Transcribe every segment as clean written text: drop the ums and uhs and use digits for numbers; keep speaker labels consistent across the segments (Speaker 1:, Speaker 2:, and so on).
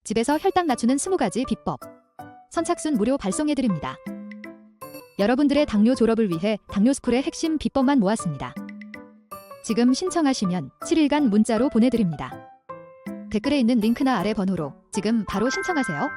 Speaker 1: 집에서 혈당 낮추는 20가지 비법. 선착순 무료 발송해드립니다. 여러분들의 당뇨 졸업을 위해 당뇨스쿨의 핵심 비법만 모았습니다. 지금 신청하시면 7일간 문자로 보내드립니다. 댓글에 있는 링크나 아래 번호로 지금 바로 신청하세요.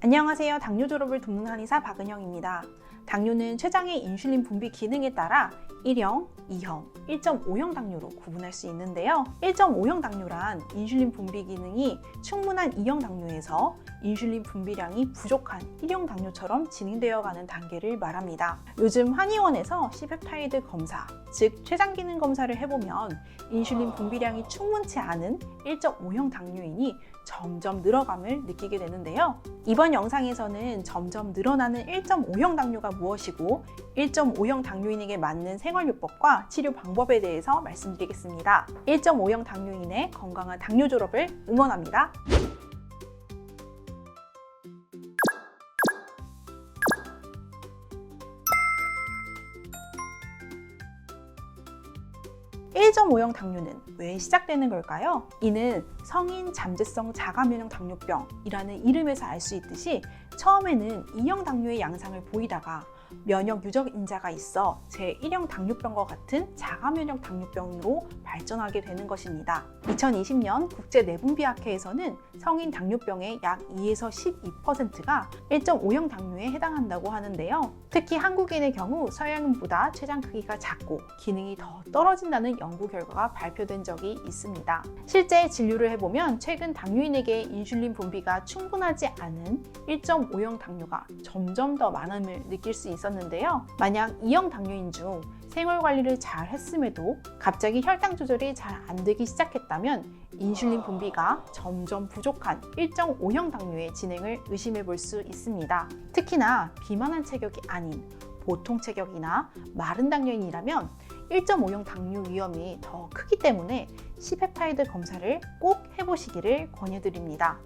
Speaker 2: 안녕하세요. 당뇨 졸업을 돕는 한의사 박은영입니다. 당뇨는 췌장의 인슐린 분비 기능에 따라 1형, 2형, 1.5형 당뇨로 구분할 수 있는데요. 1.5형 당뇨란 인슐린 분비 기능이 충분한 2형 당뇨에서 인슐린 분비량이 부족한 1형 당뇨처럼 진행되어 가는 단계를 말합니다. 요즘 한의원에서 C펩타이드 검사, 즉 췌장 기능 검사를 해보면 인슐린 분비량이 충분치 않은 1.5형 당뇨인이 점점 늘어감을 느끼게 되는데요. 이번 영상에서는 점점 늘어나는 1.5형 당뇨가 무엇이고 1.5형 당뇨인에게 맞는 생활요법과 치료 방법에 대해서 말씀드리겠습니다. 1.5형 당뇨인의 건강한 당뇨 졸업을 응원합니다. (1.5형) 당뇨는 왜 시작되는 걸까요? 이는 성인 잠재성 자가면역 당뇨병이라는 이름에서 알 수 있듯이 처음에는 2형 당뇨의 양상을 보이다가 면역 유적 인자가 있어 제1형 당뇨병과 같은 자가면역 당뇨병으로 발전하게 되는 것입니다. 2020년 국제내분비학회에서는 성인 당뇨병의 약 2에서 12%가 1.5형 당뇨에 해당한다고 하는데요. 특히 한국인의 경우 서양인보다 췌장 크기가 작고 기능이 더 떨어진다는 연구 결과가 발표된 적이 있습니다. 실제 진료를 해보면 최근 당뇨인에게 인슐린 분비가 충분하지 않은 1.5형 당뇨가 점점 더 많음을 느낄 수 있었는데요. 만약 2형 당뇨인 중 생활관리를 잘 했음에도 갑자기 혈당 조절이 잘 안 되기 시작했다면 인슐린 분비가 점점 부족한 1.5형 당뇨의 진행을 의심해 볼 수 있습니다. 특히나 비만한 체격이 아닌 보통 체격이나 마른 당뇨인이라면 1.5형 당뇨 위험이 더 크기 때문에 C펩타이드 검사를 꼭 해보시기를 권유드립니다.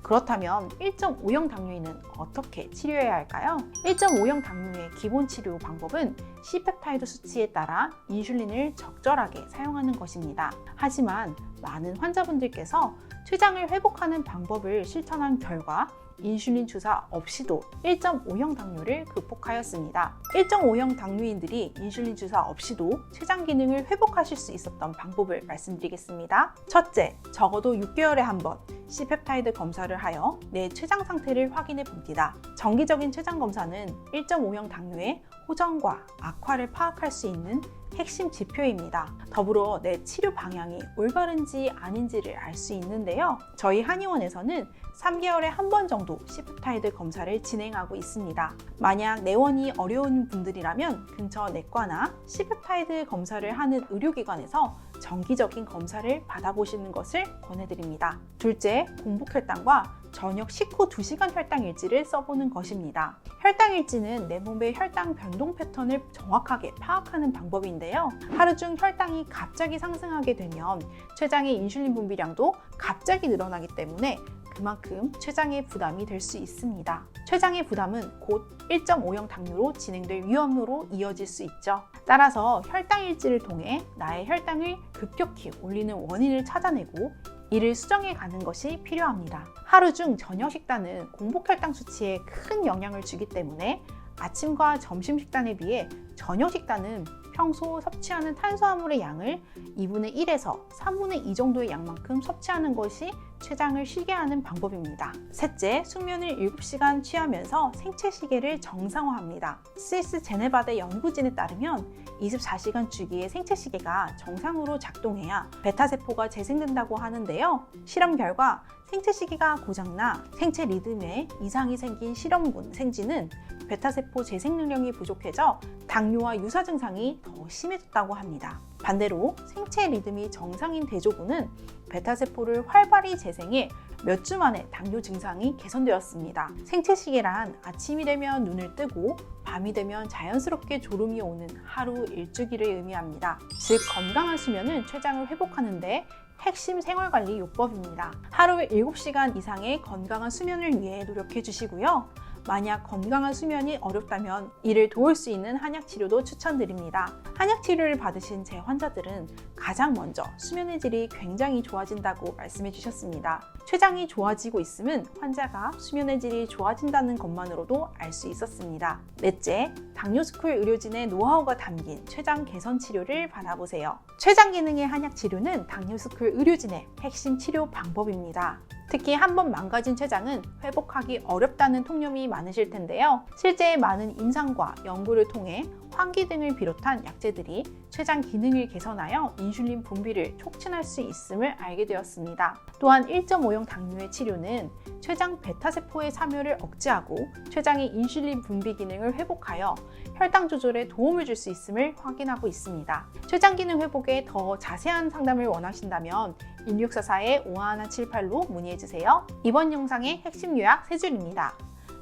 Speaker 2: 그렇다면 1.5형 당뇨인은 어떻게 치료해야 할까요? 1.5형 당뇨의 기본 치료 방법은 C펩타이드 수치에 따라 인슐린을 적절하게 사용하는 것입니다. 하지만 많은 환자분들께서 췌장을 회복하는 방법을 실천한 결과 인슐린 주사 없이도 1.5형 당뇨를 극복하였습니다. 1.5형 당뇨인들이 인슐린 주사 없이도 췌장 기능을 회복하실 수 있었던 방법을 말씀드리겠습니다. 첫째, 적어도 6개월에 한 번 C펩타이드 검사를 하여 내 췌장 상태를 확인해 봅니다. 정기적인 췌장 검사는 1.5형 당뇨의 호전과 악화를 파악할 수 있는 핵심 지표입니다. 더불어 내 치료 방향이 올바른지 아닌지를 알 수 있는데요. 저희 한의원에서는 3개월에 한 번 정도 C펩타이드 검사를 진행하고 있습니다. 만약 내원이 어려운 분들이라면 근처 내과나 C펩타이드 검사를 하는 의료기관에서 정기적인 검사를 받아보시는 것을 권해드립니다. 둘째, 공복혈당과 저녁 식후 2시간 혈당 일지를 써보는 것입니다. 혈당 일지는 내 몸의 혈당 변동 패턴을 정확하게 파악하는 방법인데요. 하루 중 혈당이 갑자기 상승하게 되면 췌장의 인슐린 분비량도 갑자기 늘어나기 때문에 그만큼 췌장의 부담이 될 수 있습니다. 췌장의 부담은 곧 1.5형 당뇨로 진행될 위험으로 이어질 수 있죠. 따라서 혈당 일지를 통해 나의 혈당을 급격히 올리는 원인을 찾아내고 이를 수정해 가는 것이 필요합니다. 하루 중 저녁 식단은 공복혈당 수치에 큰 영향을 주기 때문에 아침과 점심 식단에 비해 저녁 식단은 평소 섭취하는 탄수화물의 양을 2분의 1에서 3분의 2 정도의 양만큼 섭취하는 것이 췌장을 쉬게 하는 방법입니다. 셋째, 숙면을 7시간 취하면서 생체 시계를 정상화합니다. 스위스 제네바대 연구진에 따르면 24시간 주기의 생체 시계가 정상으로 작동해야 베타세포가 재생된다고 하는데요. 실험 결과 생체 시계가 고장나 생체 리듬에 이상이 생긴 실험군 생쥐는 베타세포 재생 능력이 부족해져 당뇨와 유사 증상이 더 심해졌다고 합니다. 반대로 생체 리듬이 정상인 대조군은 베타세포를 활발히 재생해 몇 주 만에 당뇨 증상이 개선되었습니다. 생체 시계란 아침이 되면 눈을 뜨고 밤이 되면 자연스럽게 졸음이 오는 하루 일주기를 의미합니다. 즉 건강한 수면은 췌장을 회복하는 데 핵심 생활관리 요법입니다. 하루에 7시간 이상의 건강한 수면을 위해 노력해 주시고요. 만약 건강한 수면이 어렵다면 이를 도울 수 있는 한약 치료도 추천드립니다. 한약 치료를 받으신 제 환자들은 가장 먼저 수면의 질이 굉장히 좋아진다고 말씀해 주셨습니다. 췌장이 좋아지고 있음은 환자가 수면의 질이 좋아진다는 것만으로도 알 수 있었습니다. 넷째, 당뇨스쿨 의료진의 노하우가 담긴 췌장 개선 치료를 받아보세요. 췌장 기능의 한약 치료는 당뇨스쿨 의료진의 핵심 치료 방법입니다. 특히 한번 망가진 췌장은 회복하기 어렵다는 통념이 많으실 텐데요. 실제 많은 임상과 연구를 통해 환기 등을 비롯한 약재들이 췌장 기능을 개선하여 인슐린 분비를 촉진할 수 있음을 알게 되었습니다. 또한 1.5형 당뇨의 치료는 췌장 베타세포의 참여를 억제하고 췌장의 인슐린 분비 기능을 회복하여 혈당 조절에 도움을 줄 수 있음을 확인하고 있습니다. 췌장 기능 회복에 더 자세한 상담을 원하신다면 1644-5178로 문의해주세요. 이번 영상의 핵심 요약 3줄입니다.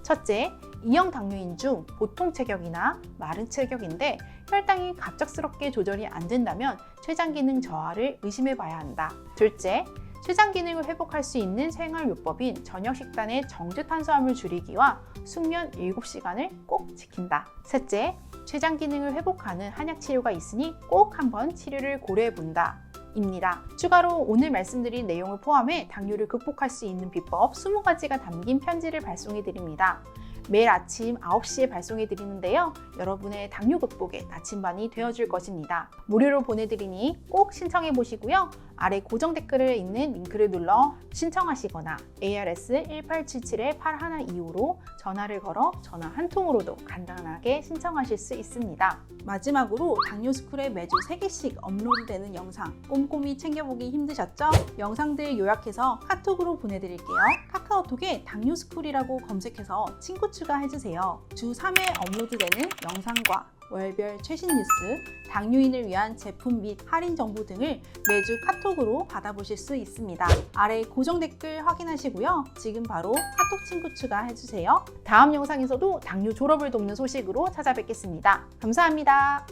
Speaker 2: 첫째, 2형 당뇨인 중 보통 체격이나 마른 체격인데 혈당이 갑작스럽게 조절이 안 된다면 췌장 기능 저하를 의심해 봐야 한다. 둘째, 췌장 기능을 회복할 수 있는 생활요법인 저녁 식단의 정제 탄수화물 줄이기와 숙면 7시간을 꼭 지킨다. 셋째, 췌장 기능을 회복하는 한약 치료가 있으니 꼭 한번 치료를 고려해 본다. 입니다. 추가로 오늘 말씀드린 내용을 포함해 당뇨를 극복할 수 있는 비법 20가지가 담긴 편지를 발송해 드립니다. 매일 아침 9시에 발송해 드리는데요. 여러분의 당뇨 극복의 나침반이 되어줄 것입니다. 무료로 보내드리니 꼭 신청해 보시고요. 아래 고정 댓글에 있는 링크를 눌러 신청하시거나 ARS 1877-8125로 전화를 걸어 전화 한 통으로도 간단하게 신청하실 수 있습니다. 마지막으로 당뇨스쿨에 매주 3개씩 업로드되는 영상 꼼꼼히 챙겨보기 힘드셨죠? 영상들 요약해서 카톡으로 보내드릴게요. 카카오톡에 당뇨스쿨이라고 검색해서 친구 추가해주세요. 주 3회 업로드되는 영상과 월별 최신 뉴스, 당뇨인을 위한 제품 및 할인 정보 등을 매주 카톡으로 받아보실 수 있습니다. 아래 고정 댓글 확인하시고요. 지금 바로 카톡 친구 추가해주세요. 다음 영상에서도 당뇨 졸업을 돕는 소식으로 찾아뵙겠습니다. 감사합니다.